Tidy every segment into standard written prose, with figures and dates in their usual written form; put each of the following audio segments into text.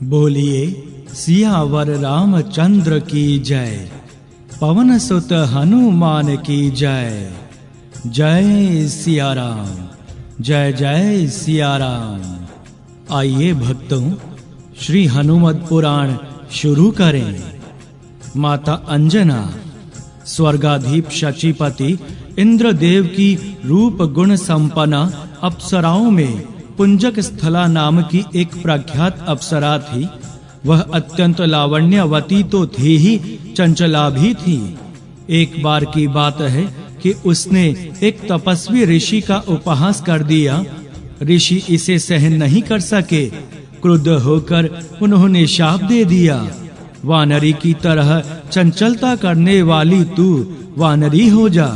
बोलिए सियावर रामचंद्र की जय, पवन सुत हनुमान की जय। जय सिया राम, जय जय सिया राम। आइए भक्तों, श्री हनुमत पुराण शुरू करें। माता अंजना स्वर्गाधीप शचीपति इंद्रदेव की रूप गुण संपन्ना अप्सराओं में पुंजक स्थला नाम की एक प्रख्यात अप्सरा थी। वह अत्यंत लावण्यवती तो थी ही, चंचला भी थी। एक बार की बात है कि उसने एक तपस्वी ऋषि का उपहास कर दिया। ऋषि इसे सहन नहीं कर सके। क्रुद्ध होकर उन्होंने शाप दे दिया, वानरी की तरह चंचलता करने वाली तू वानरी हो जा।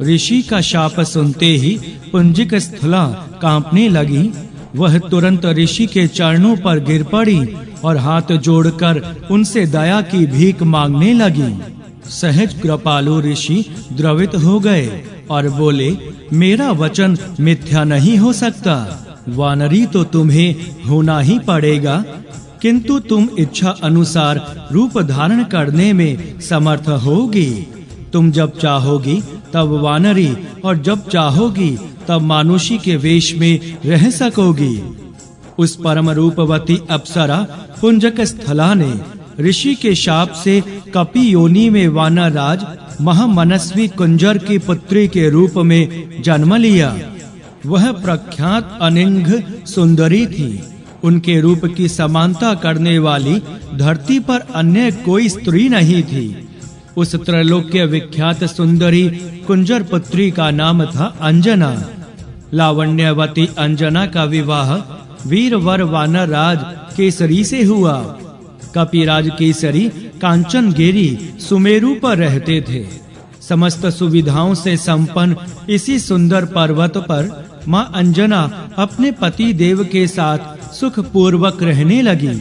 ऋषि का शाप सुनते ही पुंजिक स्थला कांपने लगी। वह तुरंत ऋषि के चरणों पर गिर पड़ी और हाथ जोड़कर उनसे दया की भीख मांगने लगी। सहज कृपालु ऋषि द्रवित हो गए और बोले, मेरा वचन मिथ्या नहीं हो सकता। वानरी तो तुम्हें होना ही पड़ेगा, किंतु तुम इच्छा अनुसार रूप धारण करने में समर्थ होगी। तुम जब चाहोगी तब वानरी और जब चाहोगी तब मानुषी के वेश में रह सकोगी। उस परम रूपवती अप्सरा पुंजक स्थला ने ऋषि के शाप से कपि योनि में वानर राज महामनस्वी कुंजर की पुत्री के रूप में जन्म लिया। वह प्रख्यात अनिंघ सुंदरी थी। उनके रूप की समानता करने वाली धरती पर अन्य कोई स्त्री नहीं थी। उस त्रैलोक्य विख्यात सुंदरी कुंजर पुत्री का नाम था अंजना। लावण्यवती अंजना का विवाह वीरवर वानर राज केसरी से हुआ। कपिराज केसरी कांचनगिरी सुमेरु पर रहते थे। समस्त सुविधाओं से संपन्न इसी सुंदर पर्वत पर माँ अंजना अपने पति देव के साथ सुख पूर्वक रहने लगी।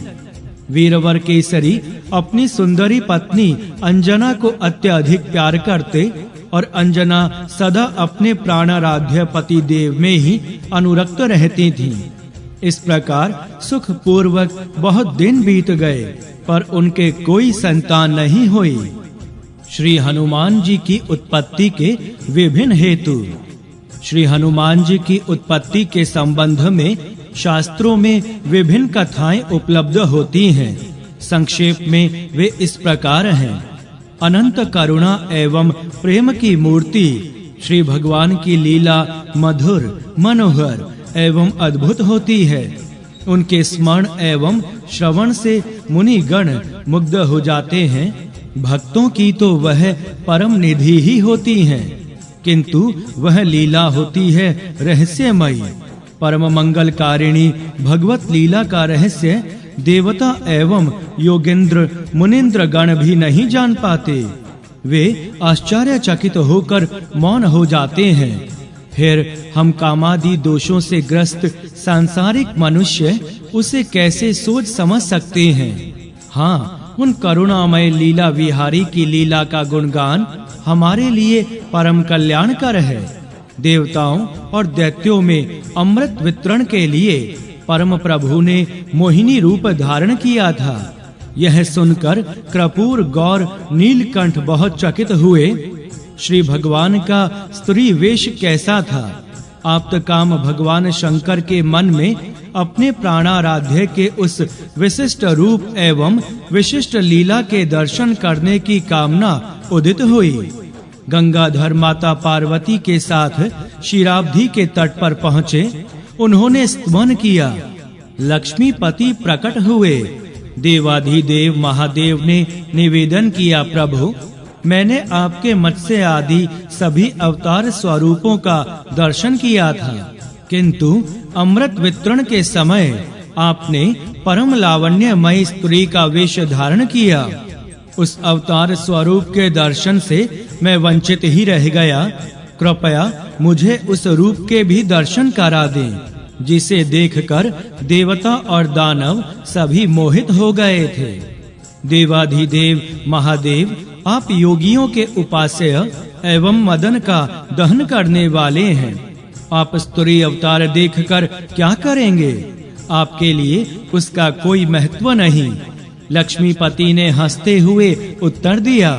वीरवर केसरी अपनी सुंदरी पत्नी अंजना को अत्यधिक प्यार करते और अंजना सदा अपने प्राणाराध्य पति देव में ही अनुरक्त रहती थी। इस प्रकार सुख पूर्वक बहुत दिन बीत गए, पर उनके कोई संतान नहीं हुई। श्री हनुमान जी की उत्पत्ति के विभिन्न हेतु। श्री हनुमान जी की उत्पत्ति के संबंध में शास्त्रों में विभिन्न कथाएं उपलब्ध होती हैं। संक्षेप में वे इस प्रकार हैं। अनंत करुणा एवं प्रेम की मूर्ति श्री भगवान की लीला मधुर, मनोहर एवं अद्भुत होती है। उनके स्मरण एवं श्रवण से मुनि गण मुग्ध हो जाते हैं। भक्तों की तो वह परम निधि ही होती है, किंतु वह लीला होती है रहस्यमयी। परम मंगलकारिणी भगवत लीला का रहस्य देवता एवं योगेंद्र मुनिंद्र गण भी नहीं जान पाते। वे आश्चर्यचकित होकर मौन हो जाते हैं। फिर हम कामादि दोषों से ग्रस्त सांसारिक मनुष्य उसे कैसे सोच समझ सकते हैं। हाँ, उन करुणामय लीला विहारी की लीला का गुणगान हमारे लिए परम कल्याणकर है। देवताओं और दैत्यों में अमृत वितरण के लिए परम प्रभु ने मोहिनी रूप धारण किया था। यह सुनकर कर्पूर गौर नीलकंठ बहुत चकित हुए। श्री भगवान का स्त्री वेश कैसा था? आप्तकाम भगवान शंकर के मन में अपने प्राणाराध्य के उस विशिष्ट रूप एवं विशिष्ट लीला के दर्शन करने की कामना उदित हुई। गंगाधर माता पार्वती के साथ क्षीराब्धि के तट पर पहुँचे। उन्होंने स्तवन किया। लक्ष्मीपति प्रकट हुए। देवाधिदेव महादेव ने निवेदन किया, प्रभु, मैंने आपके मत्स्य आदि सभी अवतार स्वरूपों का दर्शन किया था, किंतु अमृत वितरण के समय आपने परम लावण्यमयी स्त्री का वेश धारण किया। उस अवतार स्वरूप के दर्शन से मैं वंचित ही रह गया। कृपया मुझे उस रूप के भी दर्शन करा दें, जिसे देखकर देवता और दानव सभी मोहित हो गए थे। देवाधिदेव महादेव, आप योगियों के उपास्य एवं मदन का दहन करने वाले हैं। आप स्त्री अवतार देखकर क्या करेंगे? आपके लिए उसका कोई महत्व नहीं। लक्ष्मीपति ने हंसते हुए उत्तर दिया,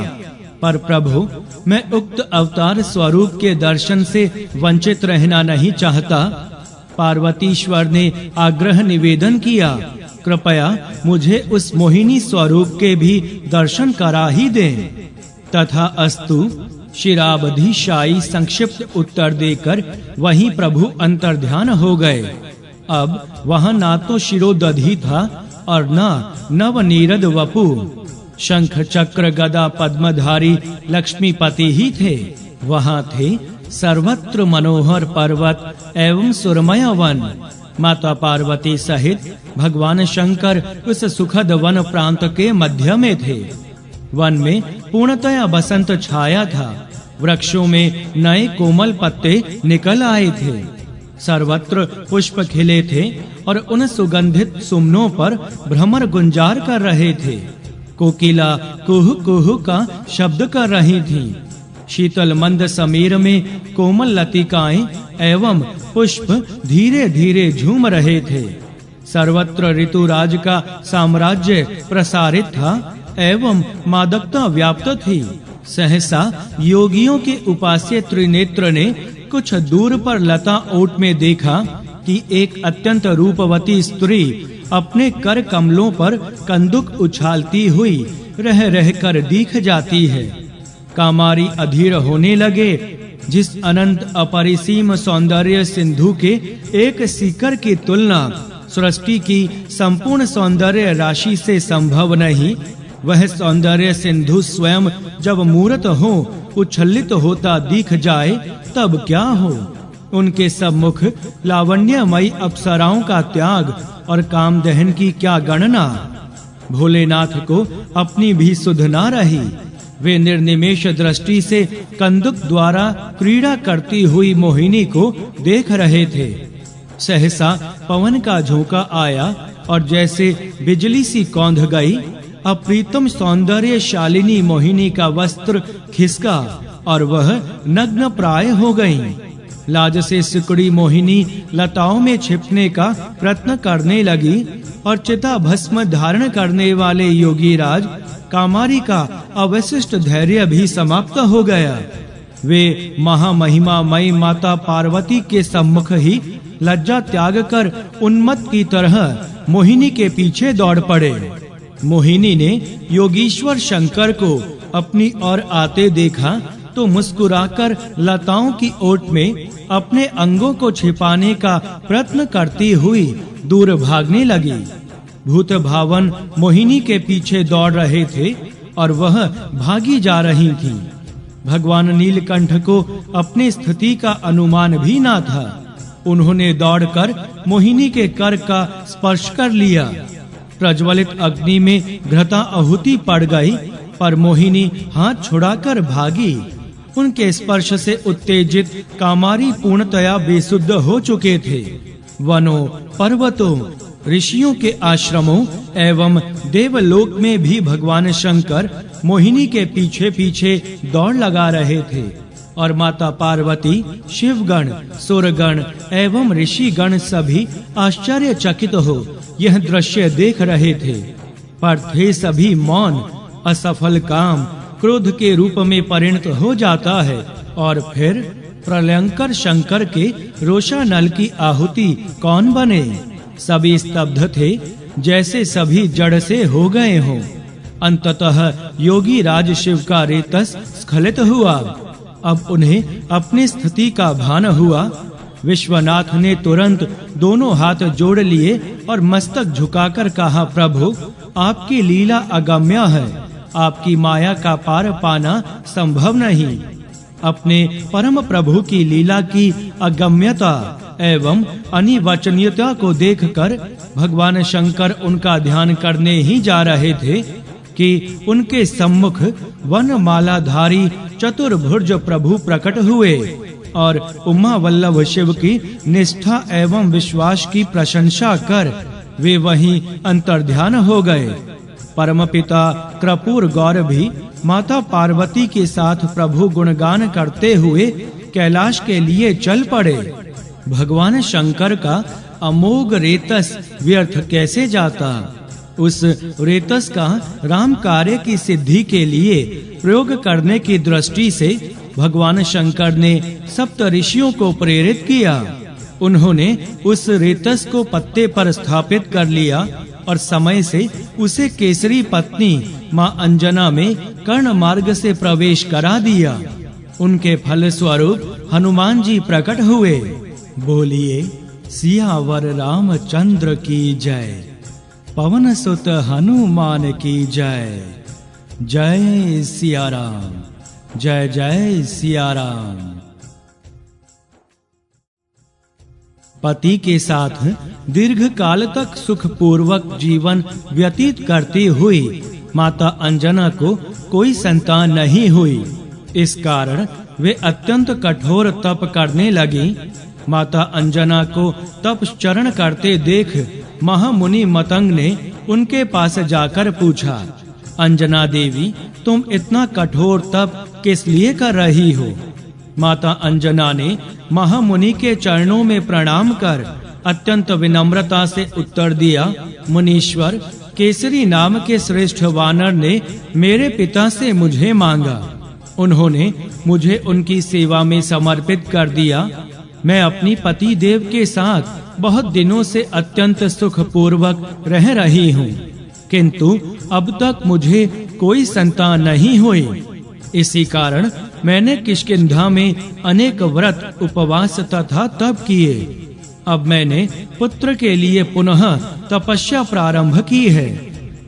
पर प्रभु, मैं उक्त अवतार स्वरूप के दर्शन से वंचित रहना नहीं चाहता। पार्वतीश्वर ने आग्रह निवेदन किया, कृपया मुझे उस मोहिनी स्वरूप के भी दर्शन करा ही दें। तथा अस्तु, शिरावधिशायी संक्षिप्त उत्तर देकर वहीं प्रभु अंतर्ध्यान हो गए। अब वहां ना तो शिरोदधि था और न नवनीरद वपु। शंख चक्र गदा पद्मधारी लक्ष्मीपति ही थे। वहां थे सर्वत्र मनोहर पर्वत एवं सुरमय वन। माता पार्वती सहित भगवान शंकर उस सुखद वन प्रांत के मध्य में थे। वन में पूर्णतया बसंत छाया था। वृक्षों में नए कोमल पत्ते निकल आए थे। सर्वत्र पुष्प खिले थे और उन सुगंधित सुमनों पर भ्रमर गुंजार कर रहे थे। कोकिला कुहू कुहू का शब्द कर रही थीं। शीतल मंद समीर में कोमल लतिकाएं एवं पुष्प धीरे धीरे झूम रहे थे। सर्वत्र ऋतुराज का साम्राज्य प्रसारित था एवं मादकता व्याप्त थी। सहसा योगियों के उपास्य त्रिनेत्र ने कुछ दूर पर लता ओट में देखा कि एक अत्यंत रूपवती स्त्री अपने कर कमलों पर कंदुक उछालती हुई रह रह कर दिख जाती है। कामारी अधीर होने लगे। जिस अनंत अपरिसीम सौंदर्य सिंधु के एक सीकर की तुलना सृष्टि की संपूर्ण सौंदर्य राशि से संभव नहीं, वह सौंदर्य सिंधु स्वयं जब मूर्त हो, उच्छलित होता दिख जाए तब क्या हो। उनके सम्मुख लावण्यमयी अप्सराओं का त्याग और काम दहन की क्या गणना। भोलेनाथ को अपनी भी सुध ना रही। वे निर्निमेष दृष्टि से कंदुक द्वारा क्रीड़ा करती हुई मोहिनी को देख रहे थे। सहसा पवन का झोंका आया और जैसे बिजली सी कौंध गई। अप्रीतम सौंदर्यशालिनी मोहिनी का वस्त्र खिसका और वह नग्न प्राय हो गई। लाज से सिकुड़ी मोहिनी लताओं में छिपने का प्रयत्न करने लगी और चिता भस्म धारण करने वाले योगीराज कामारी का अवशिष्ट धैर्य भी समाप्त हो गया। वे महामहिमामयी माता पार्वती के सम्मुख ही लज्जा त्याग कर उन्मत्त की तरह मोहिनी के पीछे दौड़ पड़े। मोहिनी ने योगीश्वर शंकर को अपनी ओर आते देखा तो मुस्कुराकर लताओं की ओट में अपने अंगों को छिपाने का प्रयत्न करती हुई दूर भागने लगी। भूत भावन मोहिनी के पीछे दौड़ रहे थे और वह भागी जा रही थी। भगवान नीलकंठ को अपनी स्थिति का अनुमान भी ना था। उन्होंने दौड़कर मोहिनी के कर का स्पर्श कर लिया। प्रज्वलित अग्नि में घृता आहुति पड़ गई, पर मोहिनी हाथ छुड़ाकर भागी। उनके स्पर्श से उत्तेजित कामारी पूर्णतया बेसुद्ध हो चुके थे। वनों, पर्वतों, ऋषियों के आश्रमों एवं देवलोक में भी भगवान शंकर मोहिनी के पीछे पीछे दौड़ लगा रहे थे और माता पार्वती, शिवगण, सुरगण एवं ऋषिगण सभी आश्चर्यचकित हो यह दृश्य देख रहे थे, पर थे सभी मौन। असफल काम क्रोध के रूप में परिणत हो जाता है और फिर प्रलयंकर शंकर के रोषानल की आहुति कौन बने। सभी स्तब्ध थे, जैसे सभी जड़ से हो गए हों। अंततः योगी राज शिव का रेतस स्खलित हुआ। अब उन्हें अपनी स्थिति का भान हुआ। विश्वनाथ ने तुरंत दोनों हाथ जोड़ लिए और मस्तक झुकाकर कहा, प्रभु, आपकी लीला अगम्य है। आपकी माया का पार पाना संभव नहीं। अपने परम प्रभु की लीला की अगम्यता एवं अनिवचनीयता को देखकर भगवान शंकर उनका ध्यान करने ही जा रहे थे कि उनके सम्मुख वनमालाधारी चतुर्भुज प्रभु प्रकट हुए और उमा वल्लभ शिव की निष्ठा एवं विश्वास की प्रशंसा कर वे वहीं अंतर्ध्यान हो गए। परमपिता कर्पूर गौर भी माता पार्वती के साथ प्रभु गुणगान करते हुए कैलाश के लिए चल पड़े। भगवान शंकर का अमोघ रेतस व्यर्थ कैसे जाता। उस रेतस का राम कार्य की सिद्धि के लिए प्रयोग करने की दृष्टि से भगवान शंकर ने सप्त ऋषियों को प्रेरित किया। उन्होंने उस रेतस को पत्ते पर स्थापित कर लिया और समय से उसे केसरी पत्नी मां अंजना में कर्ण मार्ग से प्रवेश करा दिया। उनके फल स्वरूप हनुमान जी प्रकट हुए। बोलिए सियावर रामचंद्र की जय, पवन सुत हनुमान की जय। जय सिया राम, जय जय सिया राम। पति के साथ दीर्घ काल तक सुख पूर्वक जीवन व्यतीत करती हुई माता अंजना को कोई संतान नहीं हुई। इस कारण वे अत्यंत कठोर तप करने लगी। माता अंजना को तपश्चरण करते देख महामुनि मतंग ने उनके पास जाकर पूछा, अंजना देवी, तुम इतना कठोर तप किस लिए कर रही हो? माता अंजना ने महामुनि के चरणों में प्रणाम कर अत्यंत विनम्रता से उत्तर दिया, मुनीश्वर, केसरी नाम के श्रेष्ठ वानर ने मेरे पिता से मुझे मांगा। उन्होंने मुझे उनकी सेवा में समर्पित कर दिया। मैं अपनी पति देव के साथ बहुत दिनों से अत्यंत सुख पूर्वक रह रही हूँ, किंतु अब तक मुझे कोई संतान नहीं हुई। इसी कारण मैंने किष्किंधा में अनेक व्रत, उपवास तथा तप किए। अब मैंने पुत्र के लिए पुनः तपस्या प्रारंभ की है।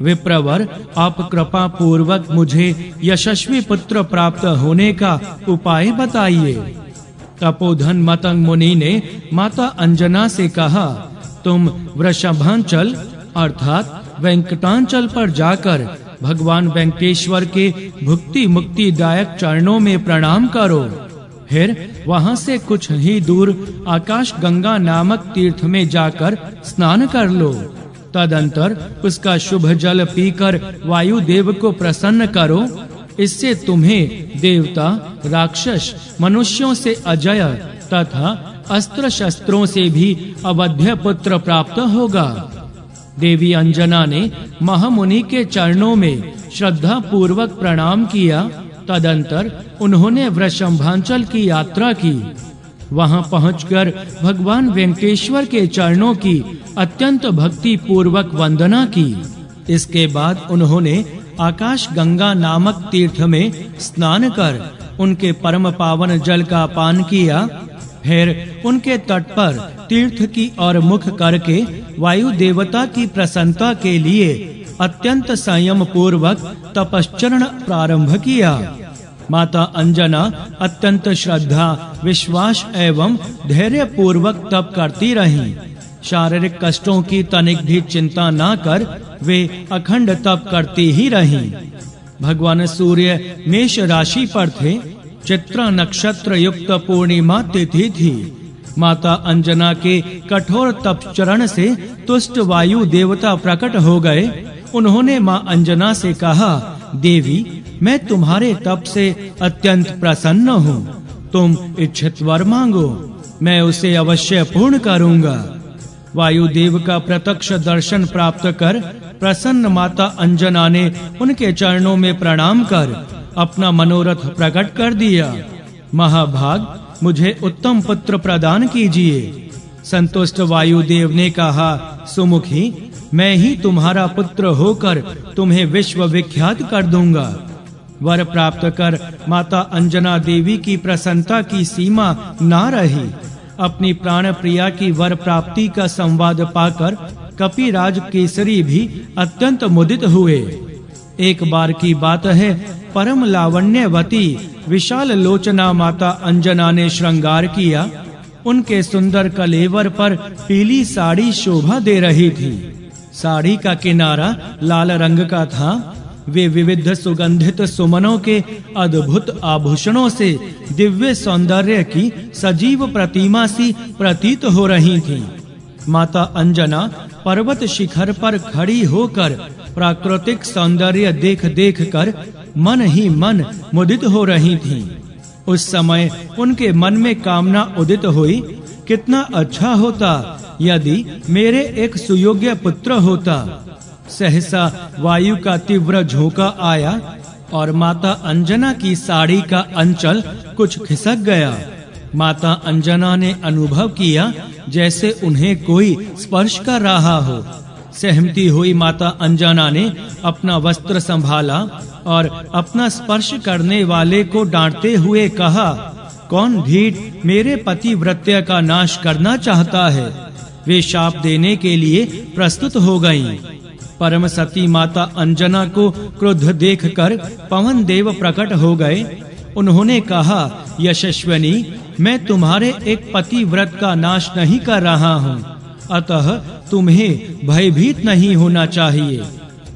विप्रवर, आप कृपा पूर्वक मुझे यशस्वी पुत्र प्राप्त होने का उपाय बताइए। तपोधन मतंग मुनि ने माता अंजना से कहा, तुम वृषभांचल अर्थात वेंकटांचल पर जाकर भगवान वेंकटेश्वर के भुक्ति मुक्ति दायक चरणों में प्रणाम करो। फिर वहां से कुछ ही दूर आकाश गंगा नामक तीर्थ में जाकर स्नान कर लो। तदंतर उसका शुभ जल पीकर वायु देव को प्रसन्न करो। इससे तुम्हें देवता, राक्षस, मनुष्यों से अजय तथा अस्त्र शस्त्रों से भी अवध्य पुत्र प्राप्त होगा। देवी अंजना ने महामुनि के चरणों में श्रद्धा पूर्वक प्रणाम किया। तदंतर उन्होंने वृषभांचल की यात्रा की। वहां पहुंचकर भगवान वेंकटेश्वर के चरणों की अत्यंत भक्ति पूर्वक वंदना की। इसके बाद उन्होंने आकाश गंगा नामक तीर्थ में स्नान कर उनके परम पावन जल का पान किया। फिर उनके तट पर तीर्थ की ओर मुख करके वायु देवता की प्रसन्नता के लिए अत्यंत संयम पूर्वक तपश्चरण प्रारंभ किया। माता अंजना अत्यंत श्रद्धा, विश्वास एवं धैर्य पूर्वक तप करती रहीं। शारीरिक कष्टों की तनिक भी चिंता न कर वे अखंड तप करती ही रहीं। भगवान सूर्य मेष राशि पर थे। चित्रा नक्षत्र युक्त पूर्णिमा तिथि थी। माता अंजना के कठोर तपश्चरण से तुष्ट वायु देवता प्रकट हो गए। उन्होंने मां अंजना से कहा, देवी, मैं तुम्हारे तप से अत्यंत प्रसन्न हूँ। तुम इच्छित वर मांगो, मैं उसे अवश्य पूर्ण करूँगा। वायुदेव का प्रत्यक्ष दर्शन प्राप्त कर प्रसन्न माता अंजना ने उनके चरणों में प्रणाम कर अपना मनोरथ प्रकट कर दिया। महाभाग, मुझे उत्तम पुत्र प्रदान कीजिए। संतुष्ट वायुदेव ने कहा, सुमुखी, मैं ही तुम्हारा पुत्र होकर तुम्हें विश्व विख्यात कर दूंगा। वर प्राप्त कर माता अंजना देवी की प्रसन्नता की सीमा ना रही। अपनी प्राण प्रिया की वर प्राप्ति का संवाद पाकर कपिराज केसरी भी अत्यंत मुदित हुए। एक बार की बात है, परम लावण्यवती विशाल लोचना माता अंजना ने श्रृंगार किया। उनके सुंदर कलेवर पर पीली साड़ी शोभा दे रही थी। साड़ी का किनारा लाल रंग का था। वे विविध सुगंधित सुमनों के अद्भुत आभूषणों से दिव्य सौंदर्य की सजीव प्रतिमा सी प्रतीत हो रही थी। माता अंजना पर्वत शिखर पर खड़ी होकर प्राकृतिक सौंदर्य देख देख कर मन ही मन मुदित हो रही थीं। उस समय उनके मन में कामना उदित हुई, कितना अच्छा होता यदि मेरे एक सुयोग्य पुत्र होता। सहसा वायु का तीव्र झोंका आया और माता अंजना की साड़ी का अंचल कुछ खिसक गया। माता अंजना ने अनुभव किया जैसे उन्हें कोई स्पर्श कर रहा हो। सहमती हुई माता अंजना ने अपना वस्त्र संभाला और अपना स्पर्श करने वाले को डांटते हुए कहा, कौन ढीठ मेरे पतिव्रत्य का नाश करना चाहता है। वे शाप देने के लिए प्रस्तुत हो गईं। परम सती माता अंजना को क्रुद्ध देखकर पवन देव प्रकट हो गए। उन्होंने कहा, यशस्विनी, मैं तुम्हारे एक पतिव्रत का नाश नहीं कर रहा हूँ, अतः तुम्हें भयभीत नहीं होना चाहिए।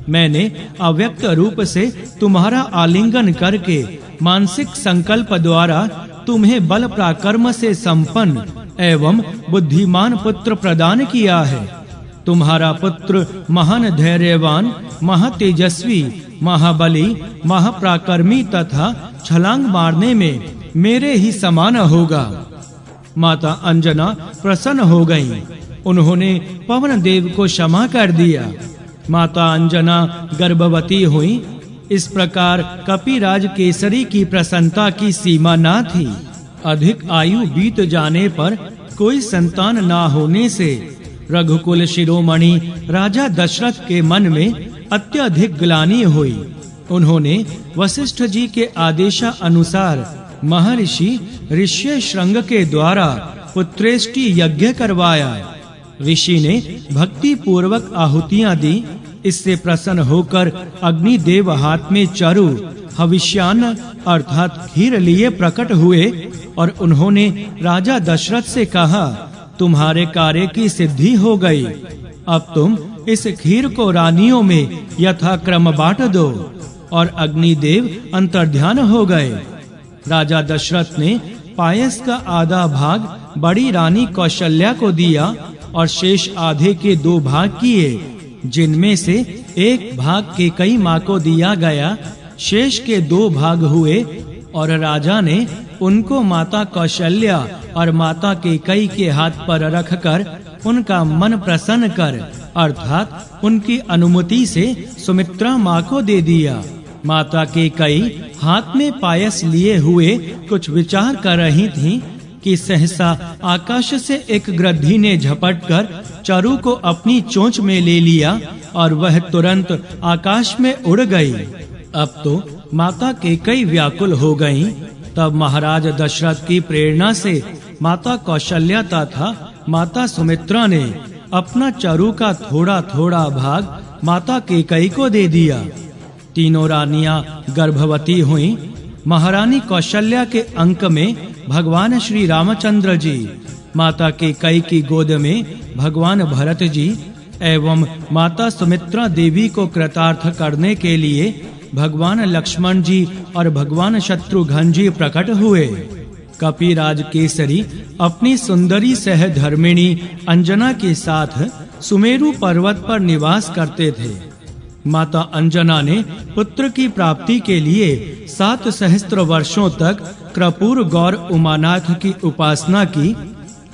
मैंने अव्यक्त रूप से तुम्हारा आलिंगन करके मानसिक संकल्प द्वारा तुम्हें बल पराक्रम से संपन्न एवं बुद्धिमान पुत्र प्रदान किया है। तुम्हारा पुत्र महान धैर्यवान, महातेजस्वी, महाबली, महापराक्रमी तथा छलांग मारने में मेरे ही समान होगा। माता अंजना प्रसन्न हो गईं। उन्होंने पवन देव को क्षमा कर दिया। माता अंजना गर्भवती हुई। इस प्रकार कपिराज केसरी की प्रसन्नता की सीमा न थी। अधिक आयु बीत जाने पर कोई संतान ना होने से रघुकुल शिरोमणि राजा दशरथ के मन में अत्यधिक ग्लानि हुई। उन्होंने वशिष्ठ जी के आदेश अनुसार महर्षि ऋष्यशृंग के द्वारा पुत्रेष्टि यज्ञ करवाया। ऋषि ने भक्ति पूर्वक आहुतियां दी। इससे प्रसन्न होकर अग्निदेव हाथ में चरु हविष्यान्न अर्थात खीर लिए प्रकट हुए और उन्होंने राजा दशरथ से कहा, तुम्हारे कार्य की सिद्धि हो गई। अब तुम इस खीर को रानियों में यथाक्रम बांट दो। और अग्निदेव अंतर्ध्यान हो गए। राजा दशरथ ने पायस का आधा भाग बड़ी रानी कौशल्या को दिया और शेष आधे के 2 भाग किए, जिनमें से एक भाग केकई माँ को दिया गया। शेष के 2 भाग हुए और राजा ने उनको माता कौशल्या और माता केकई के हाथ पर रखकर उनका मन प्रसन्न कर अर्थात उनकी अनुमति से सुमित्रा माँ को दे दिया। माता केकई हाथ में पायस लिए हुए कुछ विचार कर रही थीं कि सहसा आकाश से एक गृद्धि ने झपटकर चरु को अपनी चोंच में ले लिया और वह तुरंत आकाश में उड़ गई। अब तो माता केकई व्याकुल हो गईं। तब महाराज दशरथ की प्रेरणा से माता कौशल्या तथा माता सुमित्रा ने अपना चरु का थोड़ा-थोड़ा भाग माता केकई को दे दिया। तीनों रानियां गर्भवती हुईं। महारानी कौशल्या के अंक में भगवान श्री रामचंद्र जी, माता केकई की गोद में भगवान भरत जी एवं माता सुमित्रा देवी को कृतार्थ करने के लिए भगवान लक्ष्मण जी और भगवान शत्रुघ्न जी प्रकट हुए। कपिराज केसरी अपनी सुंदरी सहधर्मिणी अंजना के साथ सुमेरु पर्वत पर निवास करते थे। माता अंजना ने पुत्र की प्राप्ति के लिए 7 सहस्त्र वर्षों तक कृपुर गौर उमानाथ की उपासना की।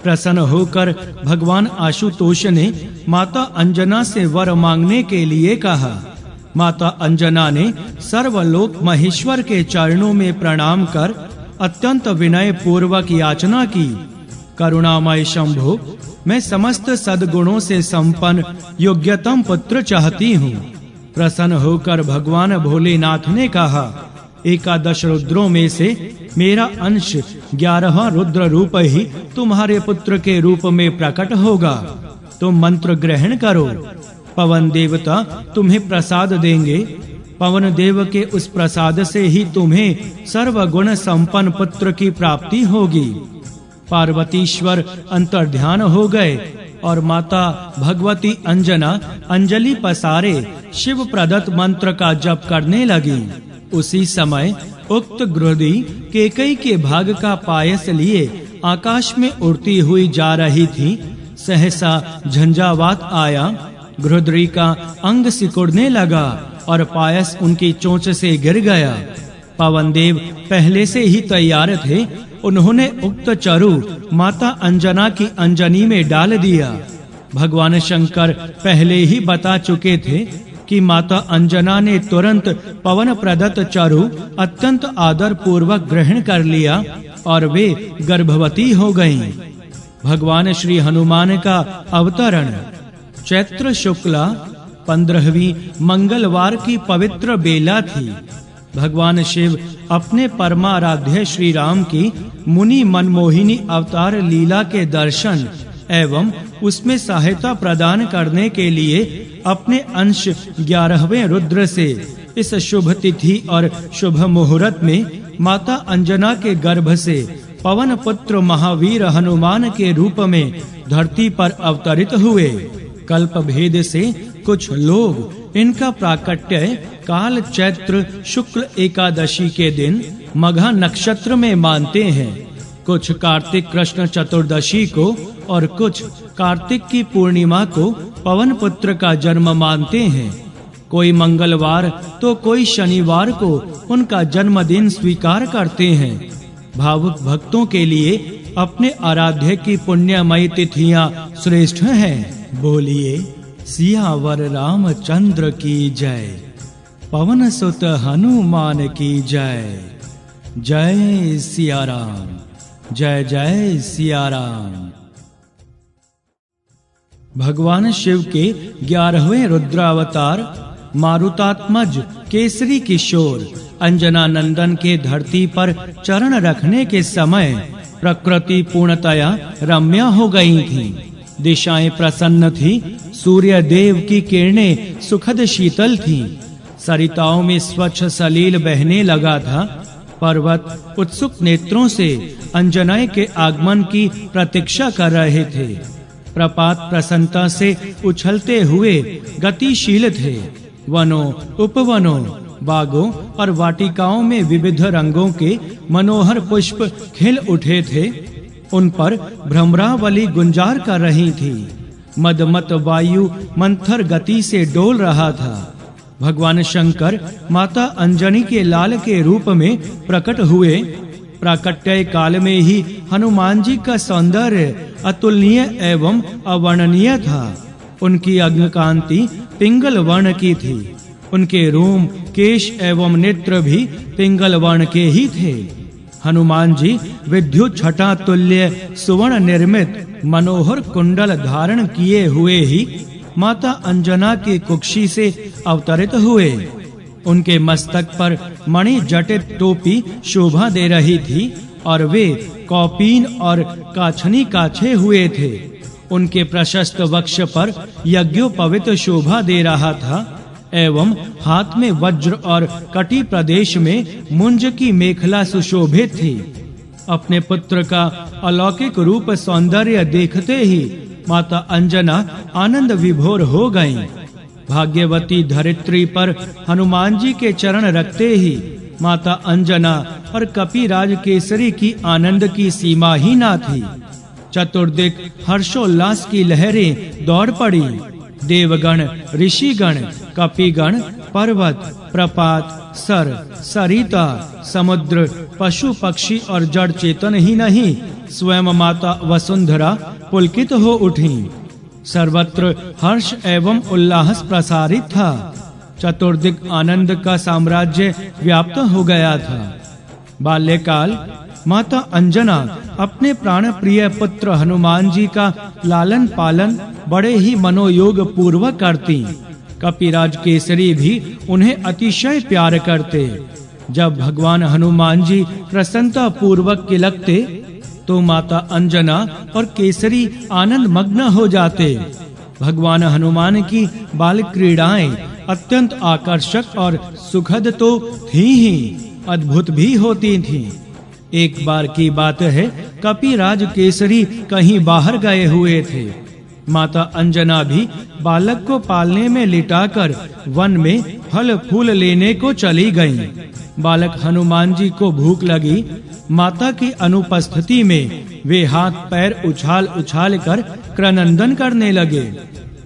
प्रसन्न होकर भगवान आशुतोष ने माता अंजना से वर मांगने के लिए कहा। माता अंजना ने सर्वलोक महेश्वर के चरणों में प्रणाम कर अत्यंत विनय पूर्वक याचना की। करुणामय शंभो, मैं समस्त सद्गुणों से संपन्न योग्यतम पुत्र चाहती हूँ। प्रसन्न होकर भगवान भोलेनाथ ने कहा, 11 रुद्रों में से मेरा अंश 11वां रुद्र रूप ही तुम्हारे पुत्र के रूप में प्रकट होगा। तुम मंत्र ग्रहण करो। पवन देवता तुम्हें प्रसाद देंगे। पवन देव के उस प्रसाद से ही तुम्हें सर्वगुण संपन्न पुत्र की प्राप्ति होगी। पार्वतीश्वर अंतर्ध्यान हो गए और माता भगवती अंजना अंजलि पसारे शिव प्रदत्त मंत्र का जप करने लगी। उसी समय उक्त गृहदी केकई के भाग का पायस लिए आकाश में उड़ती हुई जा रही थी। सहसा झंझावात आया। गृहदी का अंग सिकुड़ने लगा और पायस उनकी चोंच से गिर गया। पवन देव पहले से ही तैयार थे। उन्होंने उक्त चरु माता अंजना की अंजनी में डाल दिया भगवान शंकर पहले ही बता चुके थे कि माता अंजना ने तुरंत पवन प्रदत्त चारु अत्यंत आदर पूर्वक ग्रहण कर लिया और वे गर्भवती हो गईं। भगवान श्री हनुमान का अवतरण चैत्र शुक्ला 15वीं मंगलवार की पवित्र बेला थी। भगवान शिव अपने परमाराध्य श्री राम की मुनि मनमोहिनी अवतार लीला के दर्शन एवं उसमें सहायता प्रदान करने के लिए अपने अंश 11वें रुद्र से इस शुभ तिथि और शुभ मुहूर्त में माता अंजना के गर्भ से पवन पुत्र महावीर हनुमान के रूप में धरती पर अवतरित हुए। कल्प भेद से कुछ लोग इनका प्राकट्य काल चैत्र शुक्ल एकादशी के दिन मघा नक्षत्र में मानते हैं, कुछ कार्तिक कृष्ण चतुर्दशी को और कुछ कार्तिक की पूर्णिमा को पवन पुत्र का जन्म मानते हैं। कोई मंगलवार तो कोई शनिवार को उनका जन्मदिन स्वीकार करते हैं। भावुक भक्तों के लिए अपने आराध्य की पुण्यमयी तिथियां श्रेष्ठ हैं। बोलिए सियावर रामचंद्र की जय, पवन सुत हनुमान की जय। जय सिया राम, जय जय सिया राम। भगवान शिव के 11वें रुद्रावतार मारुतात्मज केसरी किशोर अंजना नंदन के धरती पर चरण रखने के समय प्रकृति पूर्णतया रम्य हो गई थी। दिशाएं प्रसन्न थी, सूर्य देव की किरणें सुखद शीतल थीं, सरिताओं में स्वच्छ सलील बहने लगा था। पर्वत उत्सुक नेत्रों से अंजनाए के आगमन की प्रतीक्षा कर रहे थे। प्रपात प्रसन्नता से उछलते हुए गतिशील थे। वनों उपवनों बागों और वाटिकाओं में विविध रंगों के मनोहर पुष्प खिल उठे थे। उन पर भ्रमरावली गुंजार कर रही थी। मदमत वायु मंथर गति से डोल रहा था। भगवान शंकर माता अंजनी के लाल के रूप में प्रकट हुए। प्राकट्य काल में ही हनुमान जी का सौंदर्य अतुलनीय एवं अवर्णनीय था। उनकी अंग कांति पिंगल वर्ण की थी। उनके रोम केश एवं नेत्र भी पिंगल वर्ण के ही थे। हनुमान जी विद्युत छटा तुल्य सुवर्ण निर्मित मनोहर कुंडल धारण किए हुए ही माता अंजना की कुक्षी से अवतरित हुए। उनके मस्तक पर मणि जटित टोपी शोभा दे रही थी और वे कौपीन और काछनी काछे हुए थे। उनके प्रशस्त वक्ष पर यज्ञोपवीत शोभा दे रहा था एवं हाथ में वज्र और कटी प्रदेश में मुंज की मेखला सुशोभित थी। अपने पुत्र का अलौकिक रूप सौंदर्य देखते ही माता अंजना आनंद विभोर हो गईं। भाग्यवती धरित्री पर हनुमान जी के चरण रखते ही माता अंजना और कपिराज केसरी की आनंद की सीमा ही ना थी। चतुर्दिक हर्षोल्लास की लहरें दौड़ पड़ी। देवगण, ऋषिगण, कपिगण, पर्वत, प्रपात, सर, सरिता, समुद्र, पशु पक्षी और जड़ चेतन ही नहीं, स्वयं माता वसुंधरा पुलकित हो उठी। सर्वत्र हर्ष एवं उल्लास प्रसारित था। चतुर्दिक आनंद का साम्राज्य व्याप्त हो गया था। बाल्यकाल माता अंजना अपने प्राण प्रिय पुत्र हनुमान जी का लालन पालन बड़े ही मनोयोग पूर्वक करती। कपिराज केसरी भी उन्हें अतिशय प्यार करते। जब भगवान हनुमान जी प्रसन्नता पूर्वक किलकते तो माता अंजना और केसरी आनंद मग्न हो जाते। भगवान हनुमान की बाल क्रीड़ाएं अत्यंत आकर्षक और सुखद तो थी ही, अद्भुत भी होती थीं। एक बार की बात है, कपिराज केसरी कहीं बाहर गए हुए थे। माता अंजना भी बालक को पालने में लिटाकर वन में फल फूल लेने को चली गईं। बालक हनुमान जी को भूख लगी। माता की अनुपस्थिति में वे हाथ पैर उछाल उछाल कर क्रनंदन करने लगे।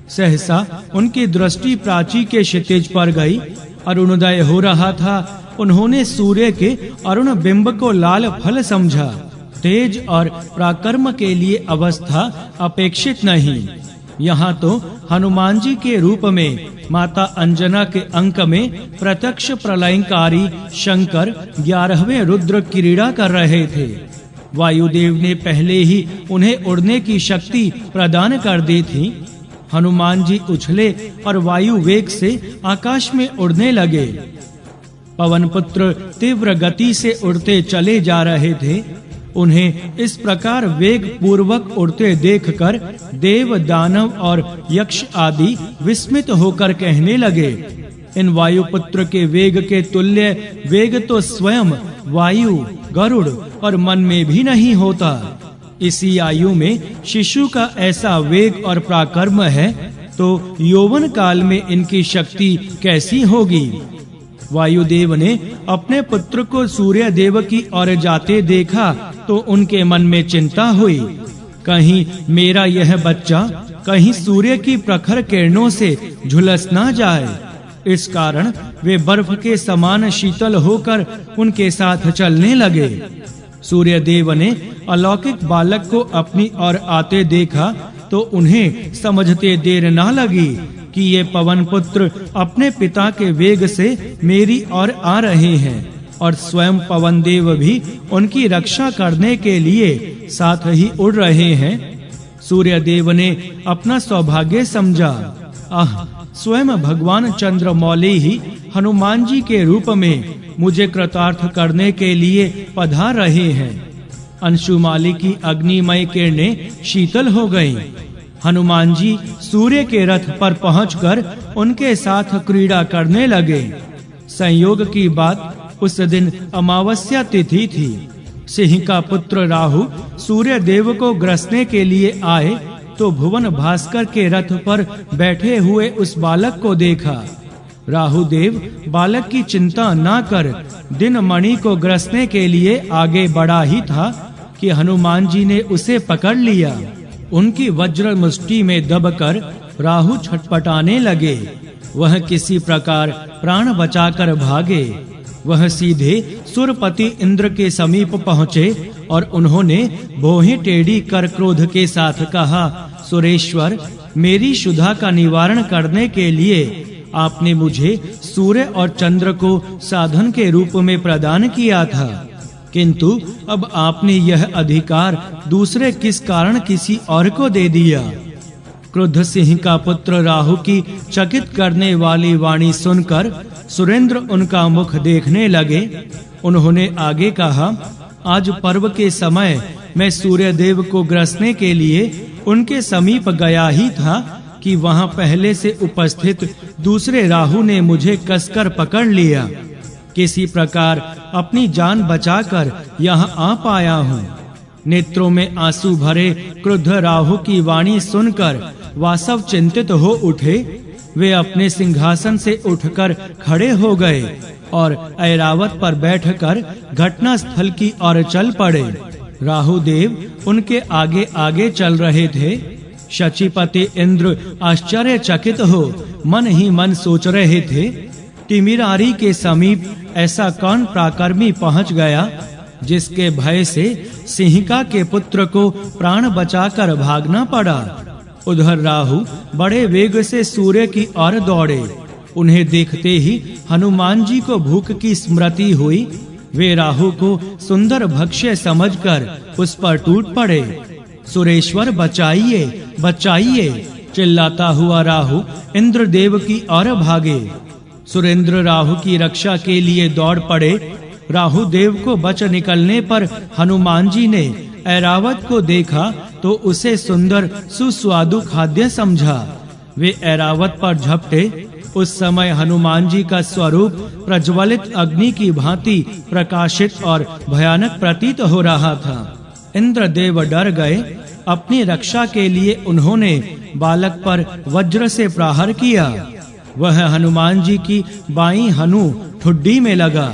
सहसा उनकी दृष्टि प्राची के क्षितिज पर गई। अरुणोदय हो रहा था। उन्होंने सूर्य के अरुण बिंब को लाल फल समझा। तेज और पराक्रम के लिए अवस्था अपेक्षित नहीं, यहाँ तो हनुमान जी के रूप में माता अंजना के अंक में प्रत्यक्ष प्रलयंकारी शंकर 11वें रुद्र क्रीड़ा कर रहे थे। वायुदेव ने पहले ही उन्हें उड़ने की शक्ति प्रदान कर दी थी। हनुमान जी उछले और वायु वेग से आकाश में उड़ने लगे। पवन पुत्र तीव्र गति से उड़ते चले जा रहे थे। उन्हें इस प्रकार वेग पूर्वक उड़ते देखकर देव, दानव और यक्ष आदि विस्मित होकर कहने लगे, इन वायुपुत्र के वेग के तुल्य वेग तो स्वयं वायु, गरुड़ और मन में भी नहीं होता। इसी आयु में शिशु का ऐसा वेग और पराक्रम है, तो यौवन काल में इनकी शक्ति कैसी होगी। वायुदेव ने अपने पुत्र को सूर्य देव की ओर जाते देखा तो उनके मन में चिंता हुई, कहीं मेरा यह बच्चा कहीं सूर्य की प्रखर किरणों से झुलस ना जाए। इस कारण वे बर्फ के समान शीतल होकर उनके साथ चलने लगे। सूर्य देव ने अलौकिक बालक को अपनी ओर आते देखा तो उन्हें समझते देर ना लगी कि ये पवन पुत्र अपने पिता के वेग से मेरी ओर आ रहे हैं और स्वयं पवन देव भी उनकी रक्षा करने के लिए साथ ही उड़ रहे हैं। सूर्य देव ने अपना सौभाग्य समझा। स्वयं भगवान चंद्रमौली ही हनुमान जी के रूप में मुझे कृतार्थ करने के लिए पधार रहे हैं। अंशुमाली की अग्निमय किरणें शीतल हो गईं। हनुमान जी सूर्य के रथ पर पहुंचकर उनके साथ क्रीड़ा करने लगे। संयोग की बात, उस दिन अमावस्या तिथि थी। सिंह का पुत्र राहु सूर्य देव को ग्रसने के लिए आए तो भुवन भास्कर के रथ पर बैठे हुए उस बालक को देखा। राहु देव बालक की चिंता ना कर दिन मणि को ग्रसने के लिए आगे बढ़ा ही था कि हनुमान जी ने उसे पकड़ लिया। उनकी वज्र मुष्टि में दबकर राहु छटपटाने लगे। वह किसी प्रकार प्राण बचाकर भागे। वह सीधे सुरपति इंद्र के समीप पहुँचे और उन्होंने भौहें टेढ़ी कर क्रोध के साथ कहा, सुरेश्वर, मेरी क्षुधा का निवारण करने के लिए आपने मुझे सूर्य और चंद्र को साधन के रूप में प्रदान किया था, किंतु अब आपने यह अधिकार दूसरे किस कारण किसी और को दे दिया। क्रुद्ध सिंह का पुत्र राहु की चकित करने वाली वाणी सुनकर सुरेंद्र उनका मुख देखने लगे। उन्होंने आगे कहा, आज पर्व के समय मैं सूर्य देव को ग्रसने के लिए उनके समीप गया ही था कि वहां पहले से उपस्थित दूसरे राहु ने मुझे कसकर पकड़ लिया। किसी प्रकार अपनी जान बचाकर यहाँ आ पाया हूँ। नेत्रों में आंसू भरे क्रुद्ध राहु की वाणी सुनकर वासव चिंतित हो उठे। वे अपने सिंहासन से उठकर खड़े हो गए और ऐरावत पर बैठकर घटना स्थल की ओर चल पड़े। राहु देव उनके आगे आगे चल रहे थे। शचीपति इंद्र आश्चर्यचकित हो मन ही मन सोच रहे थे, टिमिरारी के समीप ऐसा कौन पराक्रमी पहुंच गया जिसके भय से सिंहिका के पुत्र को प्राण बचाकर भागना पड़ा। उधर राहु बड़े वेग से सूर्य की ओर दौड़े। उन्हें देखते ही हनुमान जी को भूख की स्मृति हुई। वे राहु को सुंदर भक्ष्य समझकर उस पर टूट पड़े। सुरेश्वर, बचाइए, बचाइए, चिल्लाता हुआ राहु इंद्रदेव की ओर भागे। सुरेंद्र राहु की रक्षा के लिए दौड़ पड़े। राहु देव को बच निकलने पर हनुमान जी ने ऐरावत को देखा तो उसे सुंदर सुस्वादु खाद्य समझा। वे ऐरावत पर झपटे। उस समय हनुमान जी का स्वरूप प्रज्वलित अग्नि की भांति प्रकाशित और भयानक प्रतीत हो रहा था। इंद्रदेव डर गए। अपनी रक्षा के लिए उन्होंने बालक पर वज्र से प्रहार किया। वह हनुमान जी की बाईं हनु ठुड्डी में लगा,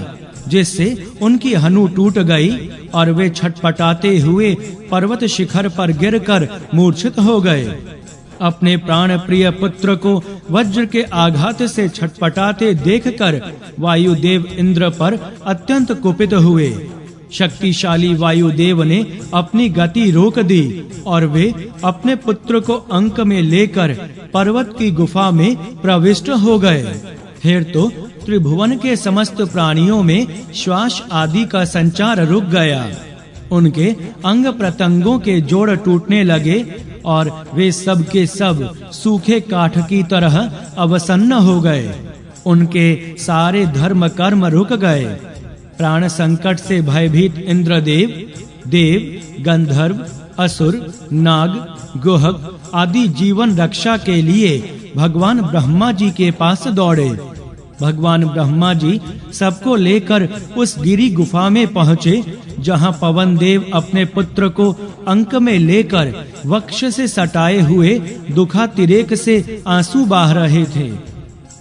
जिससे उनकी हनु टूट गई और वे छटपटाते हुए पर्वत शिखर पर गिरकर मूर्छित हो गए। अपने प्राण प्रिय पुत्र को वज्र के आघात से छटपटाते देखकर वायुदेव इंद्र पर अत्यंत कुपित हुए। शक्तिशाली वायुदेव ने अपनी गति रोक दी और वे अपने पुत्र को अंक में लेकर पर्वत की गुफा में प्रविष्ट हो गए। फिर तो त्रिभुवन के समस्त प्राणियों में श्वास आदि का संचार रुक गया। उनके अंग प्रत्यंगों के जोड़ टूटने लगे और वे सब के सब सूखे काठ की तरह अवसन्न हो गए। उनके सारे धर्म कर्म रुक गए। प्राण संकट से भयभीत इंद्रदेव, देव, गंधर्व, असुर, नाग, गुहक आदि जीवन रक्षा के लिए भगवान ब्रह्मा जी के पास दौड़े। भगवान ब्रह्मा जी सबको लेकर उस गिरी गुफा में पहुँचे जहाँ पवन देव अपने पुत्र को अंक में लेकर वक्ष से सटाए हुए दुखातिरेक से आंसू बहा रहे थे।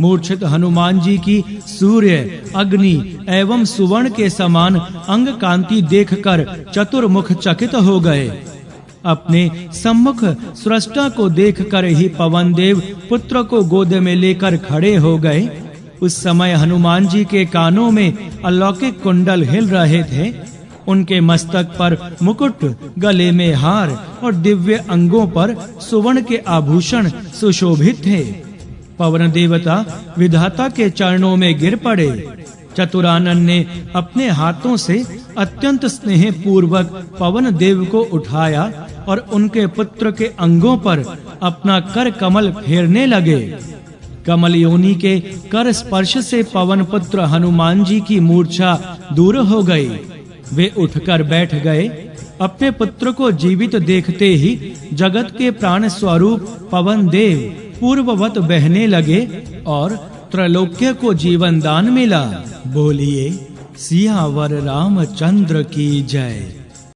मूर्छित हनुमान जी की सूर्य, अग्नि एवं सुवर्ण के समान अंग कांति देखकर चतुर्मुख चकित हो गए। अपने सम्मुख सृष्टा को देखकर ही पवन देव पुत्र को गोद में लेकर खड़े हो गए। उस समय हनुमान जी के कानों में अलौकिक कुंडल हिल रहे थे। उनके मस्तक पर मुकुट, गले में हार और दिव्य अंगों पर सुवर्ण के आभूषण सुशोभित थे। पवन देवता विधाता के चरणों में गिर पड़े। चतुरानन ने अपने हाथों से अत्यंत स्नेह पूर्वक पवन देव को उठाया और उनके पुत्र के अंगों पर अपना कर कमल फेरने लगे। कमल योनि के कर स्पर्श से पवन पुत्र हनुमान जी की मूर्छा दूर हो गई। वे उठकर बैठ गए। अपने पुत्र को जीवित देखते ही जगत के प्राण स्वरूप पवन देव पूर्ववत बहने लगे और त्रैलोक्य को जीवन दान मिला। बोलिए सियावर रामचंद्र की जय।